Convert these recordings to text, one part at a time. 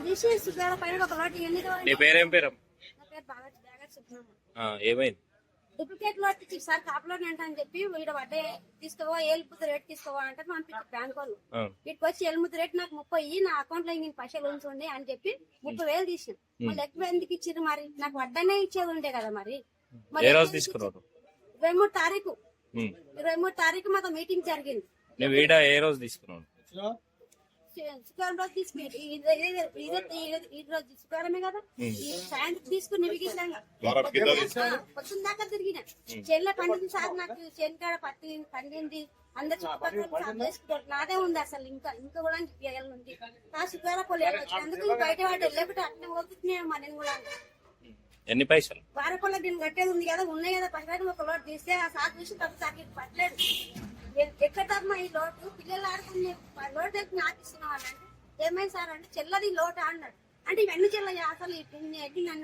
తీసి శుక్రవార పైన ఒక లోటు ఎన్ని నీ పేరేం పేరు? నా పేరు బాగా చెప్తున్నాము. ఏమైంది? డూప్లికేట్ లోటు ఇచ్చి సార్ కాపులోనే అని చెప్పి వీడు పడ్డే తీసుకోవా ఏలుపుద్దు రేట్ తీసుకోవా అంటే పంపించారు బ్యాంక్ వాళ్ళు. వీటికి వచ్చి ఏలుముద్దు రేట్ నాకు 30 నా అకౌంట్ లో ఇంక పైసలు ఉంచండి అని చెప్పి 30,000 తీసిన. మళ్ళీ ఎక్కువ ఎందుకు ఇచ్చారు మరి? నాకు వడ్డనే ఇచ్చేది ఉండే కదా మరి. 23 తారీఖు 23 తారీఖు మాతో మీటింగ్ జరిగింది. ఏ రోజు తీసుకున్నావు? శుక్రవారం రోజు తీసుకుని ఈ రోజు శుక్రవారమే కదా, ఈ సాయంత్రం తీసుకుని పొద్దున్న దాకా తిరిగిన చెల్లె పండింది సార్. నాకు చెనకాడ పండింది అందరు చుట్టుపక్కల నాదే ఉంది అసలు. ఇంకా కూడా ఉంది నా శుక్రవారం పొలం వచ్చినందుకు బయట వాడు వెళ్ళబట్టి అట్లా పోతున్నాయమ్మా. నేను కూడా ఎన్ని పైసలు వారపల్ల నేను కట్టేది ఉంది కదా, ఉన్నాయి కదా పైసలు. ఒక లోటు తీస్తే ఆ సార్ చూసి తప్పు సార్ పట్టలేదు. ఎక్కడమ్మా ఈ లోటు? పిల్లలు ఆడుకునే లోటు ఎక్కి నాకు ఇస్తున్నావు అంటే ఏమైంది సార్ అంటే చెల్లది లోటు అన్నాడు. అంటే ఇవన్నీ చెల్లయ్యా అసలు ఎగ్గిందని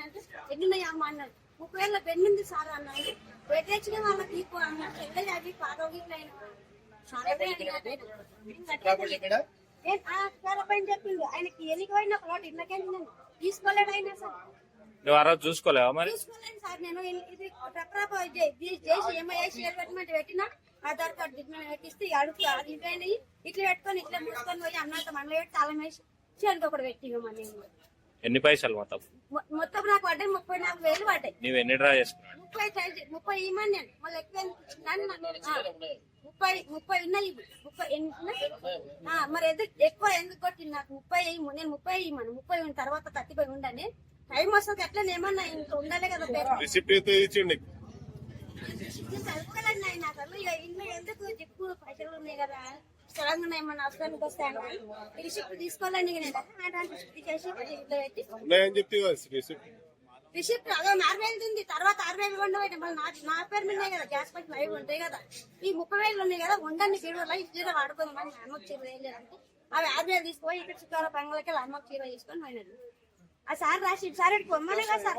అంటే ఎగ్గినాయి అమ్మ అన్నాడు. 30,000 పెళ్ళింది సార్ అన్నాడు. పెట్టేచ్చిన వాళ్ళకి తీపు అన్నాడు. చెల్లది అవి పాదోగిట్లయిన చెప్పిండు. ఆయనకి ఎన్నికైనా ఒక లోటు ఇళ్ళకెళ్ళి తీసుకోలేడు అయినా సార్. నువ్వు ఆ రోజు చూసుకోలేవా మరి? చూసుకోలేను సార్. నేను ఇది చేసి ఏమైనా పెట్టినా ఆధార్ కార్డు పెట్టిస్తే అడుగు అది ఇట్లా పెట్టుకొని ఇట్లా మూసుకొని పోయి అన్నంత మనలో పెట్టి తాళం వేసి చేనుకి ఒకటి పెట్టినామని. ఎన్ని పైసలు మొత్తం నాకు పడ్డాయి 34,000 పడ్డాయి. నువ్వు ఎన్ని డ్రా చేసుకున్నావు? 30 ఇవ్వమని నేను మళ్ళీ ఎక్కువ 30 ఉన్నాయి. 30 మరి ఎక్కువ ఎందుకు కొట్టింది నాకు? 30 నేను 30 ఇవ్వమను. 30 తర్వాత 35 ఉండని టైం వస్తుంది. ఎట్లా ఏమన్నా ఇంకా ఉండాలి కదా. చదువుకోలేండి ఆయన అసలు. ఇక ఇల్లు ఎందుకు జిప్పు పైసలు ఉన్నాయి కదా స్థలంగా ఏమన్నా అవసరానికి వస్తాను రిసిప్ట్ తీసుకోవాలని రిసిప్ట్ అదో 40,000 ఉంది. తర్వాత 60,000 ఉండే మళ్ళీ నా పేరు మీద కదా గ్యాస్ పైసలు అవి ఉంటాయి కదా. ఈ 30,000 ఉన్నాయి కదా ఉండండి బీరువలో ఇద్దరు వాడుకోమని అమ్మకు చీర వేయలేదంటే అవి 60,000 తీసుకుపోయి ఇక్కడ శుక్రవారం పంగలకి అమ్మకు చీర తీసుకొని పోయినాడు. ఆ సార్ రాసి సార్ పొమ్మనే కదా సార్